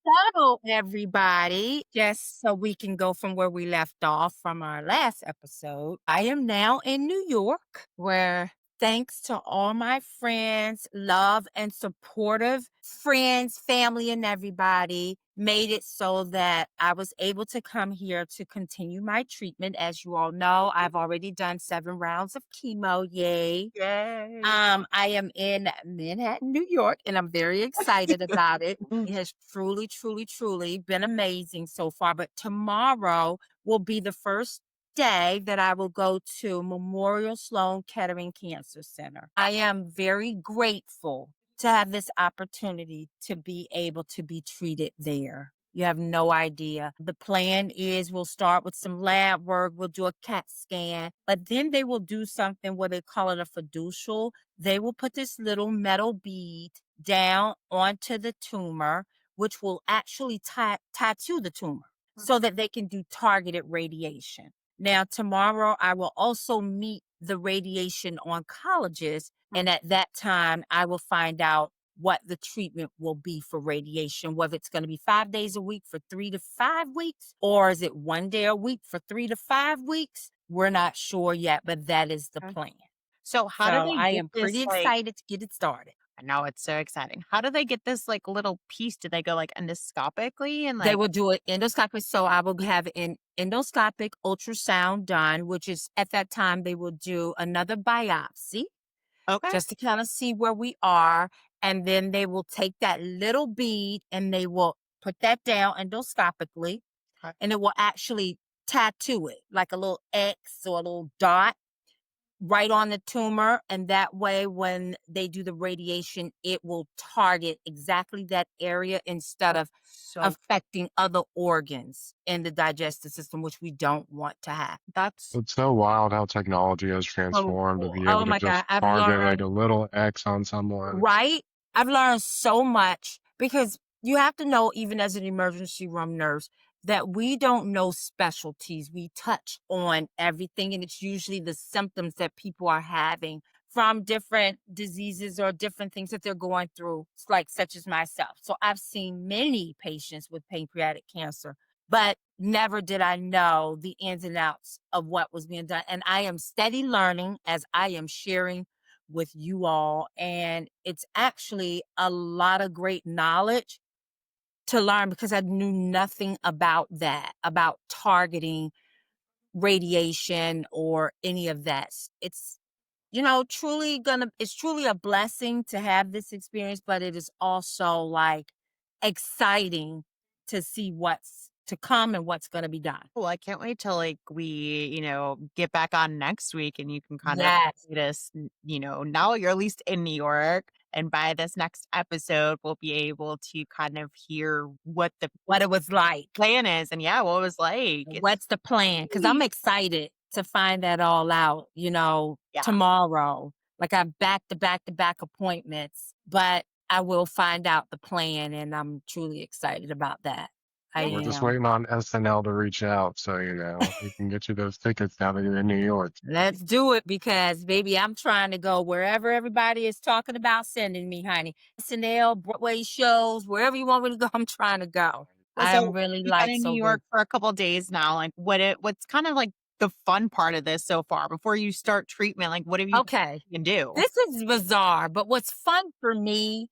Hello, everybody. Just so we can go from where we left off from our last episode, I am now in New York, where thanks to all my friends, love and supportive friends, family, and everybody, made it so that I was able to come here to continue my treatment. As you all know, I've already done 7 rounds of chemo. Yay. Yay. I am in Manhattan, New York, and I'm very excited about it. It has truly, truly, truly been amazing so far. But tomorrow will be the first day that I will go to Memorial Sloan Kettering Cancer Center. I am very grateful to have this opportunity to be able to be treated there. You have no idea. The plan is we'll start with some lab work, we'll do a CAT scan, but then they will do something where they call it a fiducial. They will put this little metal bead down onto the tumor, which will actually tattoo the tumor so that they can do targeted radiation. Now, tomorrow I will also meet the radiation oncologist, and at that time, I will find out what the treatment will be for radiation, whether it's going to be 5 days a week for 3 to 5 weeks, or is it 1 day a week for 3 to 5 weeks? We're not sure yet, but that is the Okay. plan. So how do So they I get am this, pretty like excited to get it started. I know it's so exciting. How do they get this, like, little piece? Do they go, like, endoscopically and, They like will do it endoscopic. So I will have an endoscopic ultrasound done, which is at that time they will do another biopsy okay, just to kind of see where we are. And then they will take that little bead and they will put that down endoscopically, okay. and it will actually tattoo it like a little X or a little dot right on the tumor. And that way, when they do the radiation, it will target exactly that area instead That's of so affecting other organs in the digestive system, which we don't want to have. that's It's so wild how technology has So transformed to cool. be able Oh to my God. just I've target like learned. a little X on someone. Right? I've learned so much because you have to know, even as an emergency room nurse, that we don't know specialties. We touch on everything, and it's usually the symptoms that people are having from different diseases or different things that they're going through, like such as myself. So I've seen many patients with pancreatic cancer, but never did I know the ins and outs of what was being done. And I am steady learning as I am sharing with you all. And it's actually a lot of great knowledge to learn because I knew nothing about that, about targeting radiation or any of that. It's truly a blessing to have this experience, but it is also like exciting to see what's to come and what's going to be done. cool. I can't wait till, like, we, get back on next week and you can kind of Yes. update us, now you're at least in New York, and by this next episode, we'll be able to kind of hear what the What it was like. plan is and, yeah, what it was like. It's What's the plan? Because I'm sweet. excited to find that all out, Yeah. tomorrow. Like I've back to back to back appointments, but I will find out the plan and I'm truly excited about that. I Yeah. We're just am. waiting on SNL to reach out, so we can get you those tickets now that you're in New York. Let's do it because, baby, I'm trying to go wherever everybody is talking about sending me, honey. SNL, Broadway shows, wherever you want me to go, I'm trying to go. Well, I'm so really you've been like in New so York good. for a couple days now, like, what's kind of, like, the fun part of this so far before you start treatment? Like, what have you Okay. can do? This is bizarre, but what's fun for me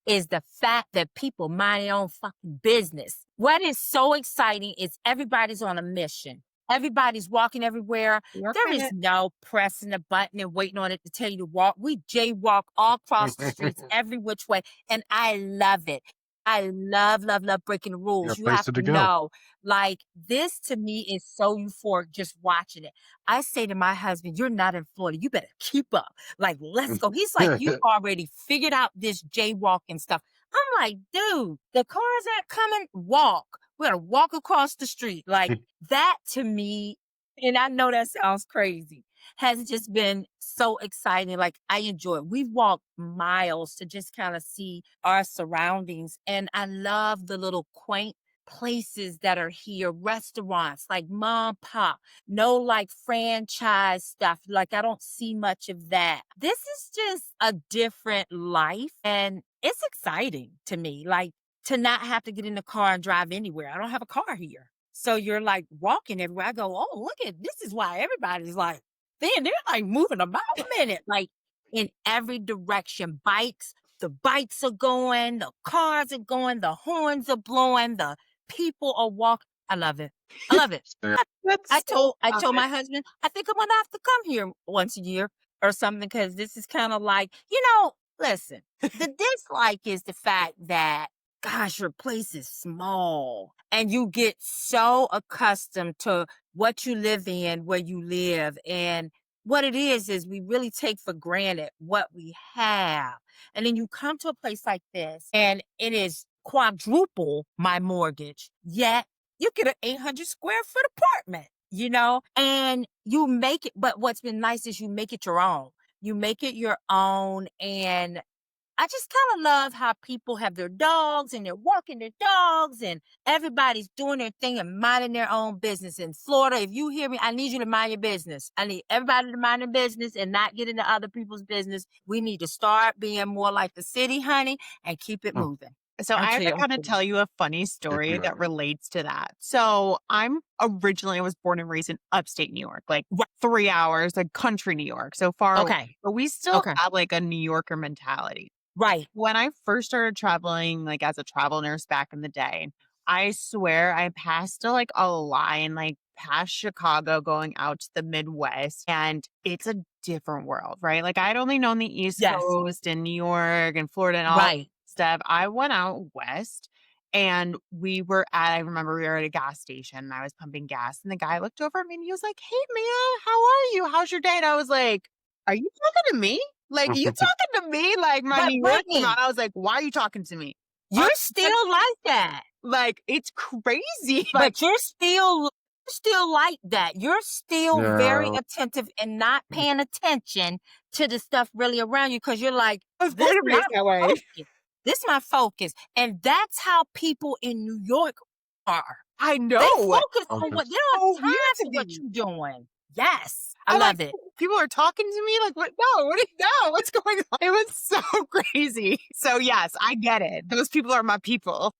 is the fact that people mind their own fucking business. What is so exciting is everybody's on a mission. Everybody's walking everywhere. You're There is it. no pressing a button and waiting on it to tell you to walk. We jaywalk all across the streets, every which way, and I love it. I love, love, love breaking the You rules. got You have places to to go. know, like, this to me is so euphoric just watching it. I say to my husband, "You're not in Florida. You better keep up. Like, let's go." He's like, "You already figured out this jaywalking stuff." I'm like, "Dude, the cars aren't coming. Walk. We gotta walk across the street." Like that to me, and I know that sounds crazy, has just been so exciting. Like I enjoy it. We've walked miles to just kind of see our surroundings. And I love the little quaint places that are here, restaurants like mom pop, no like franchise stuff. Like I don't see much of that. This is just a different life and it's exciting to me. Like to not have to get in the car and drive anywhere. I don't have a car here. So you're like walking everywhere. I go, "Oh, look at this is why everybody's like, man, they're like moving about a minute, like in every direction, bikes." The bikes are going, the cars are going, the horns are blowing, the people are walking. I love it. I love it. Yeah. I, That's so I fun. told my husband, I think I'm gonna have to come here once a year or something because this is kind of like, listen, the dislike is the fact that, gosh, your place is small and you get so accustomed to what you live in, where you live. And what it is we really take for granted what we have. And then you come to a place like this and it is quadruple my mortgage, yet you get an 800 square foot apartment, and you make it. But what's been nice is you make it your own. You make it your own. And I just kind of love how people have their dogs and they're walking their dogs and everybody's doing their thing and minding their own business. In Florida, if you hear me, I need you to mind your business. I need everybody to mind their business and not get into other people's business. We need to start being more like the city, honey, and keep it Hmm. moving. So I have Actually, to I'm kind of kidding. tell you a funny Keep story that moving. relates to that. So I was born and raised in upstate New York, like Right. 3 hours, like country New York, so far away. Okay. But we still Okay. have like a New Yorker mentality. Right. When I first started traveling, like as a travel nurse back in the day, I swear I passed like a line, like past Chicago going out to the Midwest, and it's a different world, right? Like I'd only known the East Yes. Coast and New York and Florida and all that Right. stuff. I went out west and I remember we were at a gas station and I was pumping gas, and the guy looked over at me and he was like, "Hey man, how are you? How's your day?" And I was like, "Are you talking to me? Like, you talking to me?" Like, my But New York came out. Brittany, I was like, "Why are you talking to me?" you're Are you still like that. like, it's crazy. Like, But you're still like that. You're still very Yeah. attentive and not paying attention to the stuff really around you because you're like, I was this born and my raised that way. focus. This my focus. And that's how people in New York are. I They know. focus on what they Focus. don't So have weird time to for what me. you're doing. Yes. I I'm like, love it. people are talking to me. Like, what? No, what? No, what's going on? It was so crazy. So yes, I get it. Those people are my people.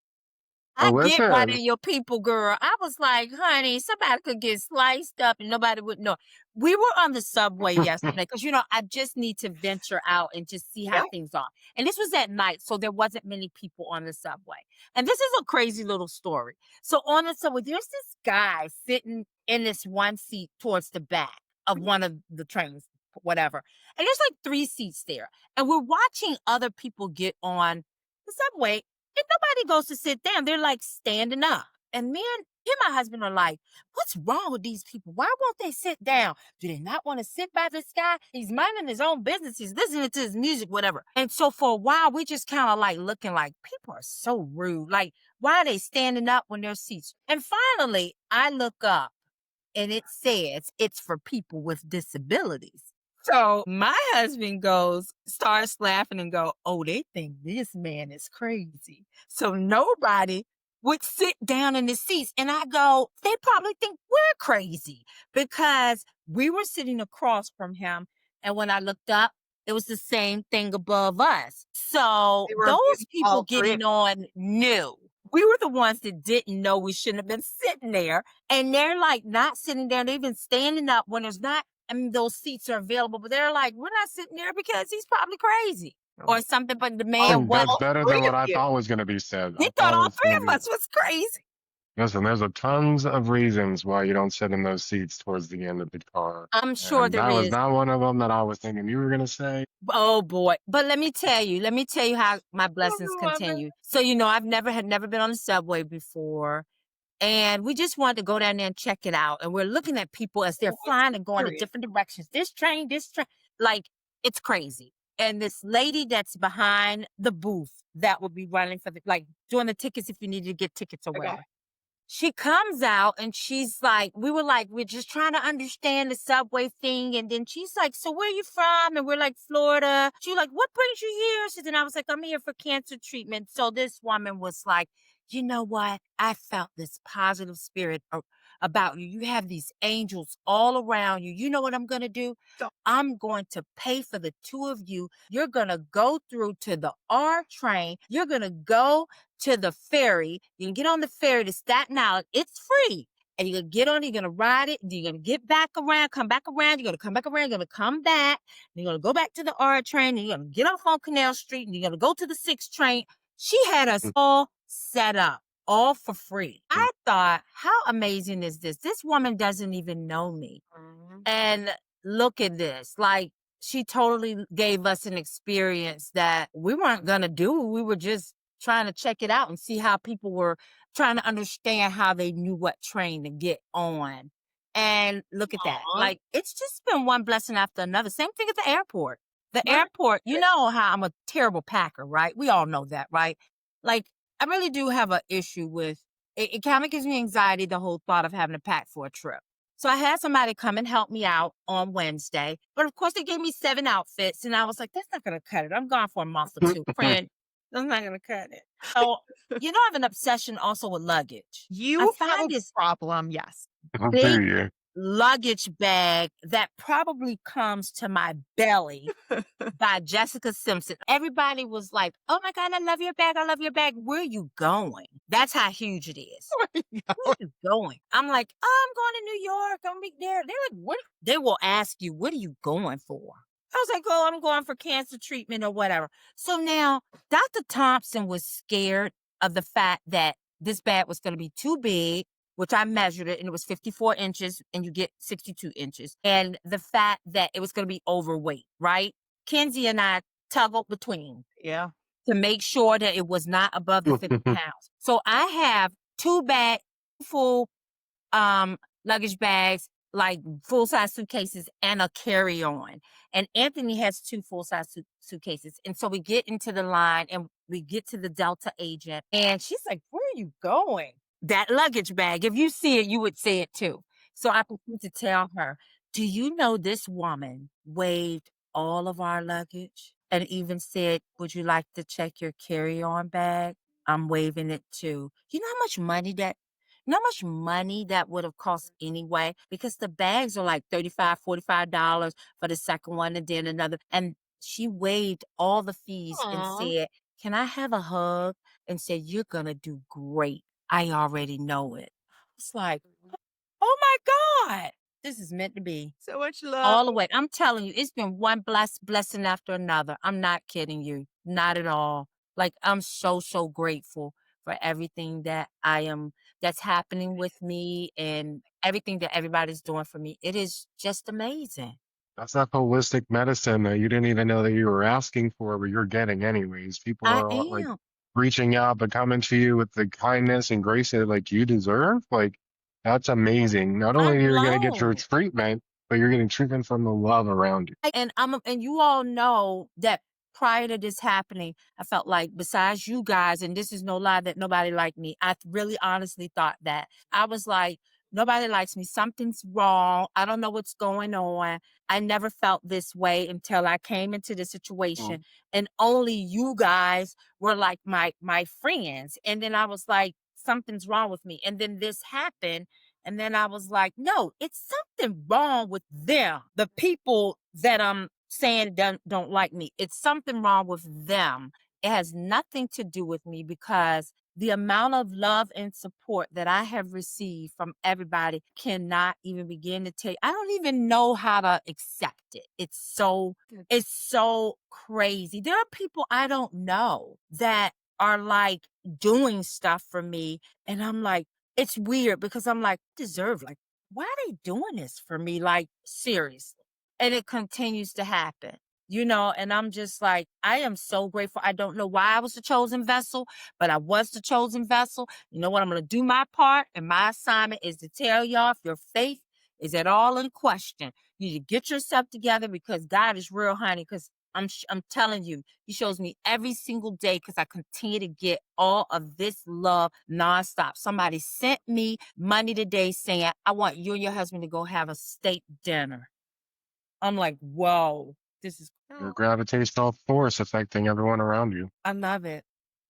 I Well, get why they're listen. your people, girl. I was like, honey, somebody could get sliced up and nobody would know. We were on the subway yesterday because, I just need to venture out and just see how Yeah. things are. And this was at night, so there wasn't many people on the subway. And this is a crazy little story. So on the subway, there's this guy sitting in this one seat towards the back of one of the trains, whatever. And there's like 3 seats there. And we're watching other people get on the subway and nobody goes to sit down. They're like standing up. And me and my husband are like, what's wrong with these people? Why won't they sit down? Do they not want to sit by this guy? He's minding his own business. He's listening to his music, whatever. And so for a while, we just kind of like looking like people are so rude. Like, why are they standing up when there's seats? And finally, I look up and it says it's for people with disabilities. So my husband starts laughing and go, oh, they think this man is crazy. So nobody would sit down in the seats. And I go, they probably think we're crazy because we were sitting across from him. And when I looked up, it was the same thing above us. So They were those abusing people all three of getting on knew. We were the ones that didn't know we shouldn't have been sitting there. And they're like not sitting down, they've been standing up when there's not, I mean, those seats are available, but they're like, we're not sitting there because he's probably crazy them. or something. But the All, man And that's wasn't. all better than three what of I you. thought was going to be said. He I thought thought it all was three going of to be. us was crazy. Listen, there's a tons of reasons why you don't sit in those seats towards the end of the car. I'm sure And there that was is. not one of them that I was thinking you were going to say. Oh boy. But let me tell you how my I blessings love it. continue. So, I've never been on the subway before. And we just wanted to go down there and check it out. And we're looking at people as they're What's flying the and going in story? different directions. This train, like it's crazy. And this lady that's behind the booth that will be running for doing the tickets if you needed to get tickets or Okay. whatever. She comes out and she's like, we're just trying to understand the subway thing. And then she's like, so where are you from? And we're like, Florida. She's like, what brings you here? She said, and I was like, I'm here for cancer treatment. So this woman was like, you know what? I felt this positive spirit about you. You have these angels all around you. You know what I'm going to do? So I'm going to pay for the 2 of you. You're going to go through to the R train. You're going to go to the ferry. You can get on the ferry to Staten Island. It's free. and you're gonna get on it, you're gonna ride it, you're gonna get back around, come back around, you're gonna come back around, you're gonna come back, and you're gonna go back to the R train, and you're gonna get off on Canal Street, and you're gonna go to the 6th train. She had us all set up, all for free. I thought, how amazing is this? This woman doesn't even know me. Mhm. And look at this. Like, she totally gave us an experience that we weren't going to do. We were just trying to check it out and see how people were trying to understand how they knew what train to get on. And look at that. Aw. Like, it's just been one blessing after another. Same thing at the airport. The Right. airport, you know how I'm a terrible packer, right? We all know that, right? Like, I really do have an issue with it. It kind of gives me anxiety, the whole thought of having to pack for a trip. So I had somebody come and help me out on Wednesday. But of course, they gave me 7 outfits. And I was like, that's not going to cut it. I'm gone for a month or two. Friend, that's not going to cut it. So, you know, I have an obsession also with luggage. I You have find a this problem, yes. How big dare you? luggage bag that probably comes to my belly by Jessica Simpson. Everybody was like, oh my God, I love your bag. I love your bag. Where are you going? That's how huge it is. Where are you going? I'm like, oh, I'm going to New York. I'm be there. They're like, what? They will ask you, what are you going for? I was like, oh, I'm going for cancer treatment or whatever. So now Dr. Thompson was scared of the fact that this bag was going to be too big, which I measured it and it was 54 inches and you get 62 inches. And the fact that it was going to be overweight, right? Kenzie and I toggled between Yeah. to make sure that it was not above the 50 pounds. So I have 2 full luggage bags, like full-size suitcases and a carry-on. And Anthony has 2 full-size suitcases. And so we get into the line and we get to the Delta agent and she's like, where are you going? That luggage bag. If you see it, you would see it too. So I proceed to tell her, do you know this woman weighed all of our luggage and even said, would you like to check your carry-on bag? I'm waving it too. You know how much money that would have cost anyway? Because the bags are like $35, $45 for the second one and then another. And she waived all the fees and Aw. said, can I have a hug? And said, you're going to do great. I already know it. It's like, oh my God, this is meant to be. So much love. All the way. I'm telling you, it's been one blessing after another. I'm not kidding you. Not at all. Like, I'm so, so grateful for everything that's happening with me and everything that everybody's doing for me. It is just amazing. That's that holistic medicine that you didn't even know that you were asking for, but you're getting anyways. People I are like am. reaching out, but coming to you with the kindness and grace that like you deserve. Like that's amazing. Not only I'm are you going to get your blown. treatment, but you're getting treatment from the love around you. And you all know that prior to this happening, I felt like besides you guys, and this is no lie that nobody liked me. I really honestly thought that. I was like, nobody likes me. Something's wrong. I don't know what's going on. I never felt this way until I came into the situation. And only you guys were like my friends. And then I was like, something's wrong with me. And then this happened. And then I was like, no, it's something wrong with them. The people that I'm saying don't like me. It's something wrong with them. It has nothing to do with me because the amount of love and support that I have received from everybody cannot even begin to tell you. I don't even know how to accept it. It's so crazy. There are people I don't know that are like doing stuff for me. And I'm like, it's weird because I'm like, deserve, like, why are they doing this for me? Like, seriously. And it continues to happen, and I'm just like, I am so grateful. I don't know why I was the chosen vessel, but I was the chosen vessel. You know what? I'm going to do my part. And my assignment is to tell y'all if your faith is at all in question, you need to get yourself together because God is real, honey. Because I'm telling you, he shows me every single day because I continue to get all of this love nonstop. Somebody sent me money today saying, I want you and your husband to go have a steak dinner. I'm like, whoa, this is, Your gravitational force affecting everyone around you. I love it.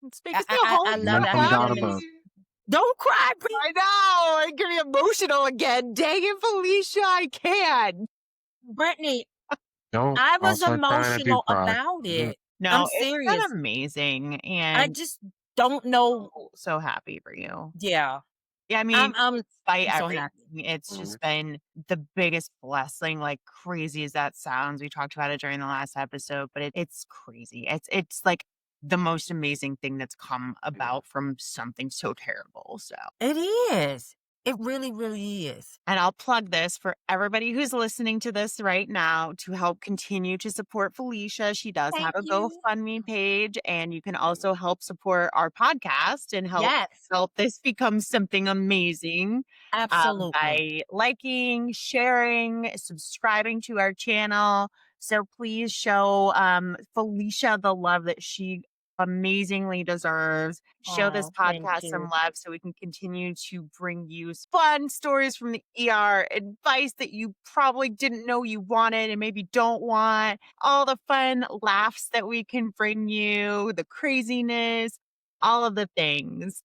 It's I, making me I, all I And love then it. I comes need out them above. don't cry, Brittney. I know. It get me emotional again. Dang it, Felicia. I can't. Brittney, Don't. I I'll was start crying if you emotional cry. about it. I'm No, it's been serious. amazing. I And just don't know. so happy for you. Yeah. Yeah, I mean, despite I'm so everything, happy. it's Mhm. just been the biggest blessing, like, crazy as that sounds. We talked about it during the last episode, but it's crazy. It's, like, the most amazing thing that's come Yeah. about from something so terrible, so It is. It really, really is. and I'll plug this for everybody who's listening to this right now to help continue to support Felicia. She does have Thank a you. GoFundMe page, and you can also help support our podcast and Yes, help this become something amazing absolutely. by liking, sharing, subscribing to our channel. So please show Felicia the love that she amazingly deserves. Show this Oh, thank podcast some you. love so we can continue to bring you fun stories from the ER, advice that you probably didn't know you wanted and maybe don't want, all the fun laughs that we can bring you, the craziness, all of the things.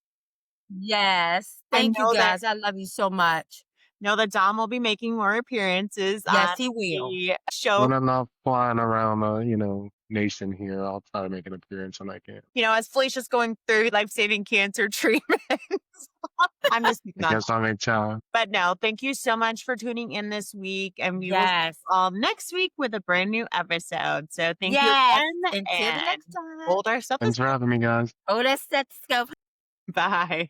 Yes. And Thank you, guys. I love you so much. know that Dom will be making more appearances on Yes, he will. the show. When I'm not flying around the, nation here, I'll try to make an appearance when I can. As Felicia's going through life-saving cancer treatment. I'm just I not. guess I'll make time. But no, thank you so much for tuning in this week, and we will see Yes. you all next week with a brand new episode. So thank you Yes. again, Until the and next time. hold our Thanks for stethoscope. having me, guys. Oh, that's go. Bye.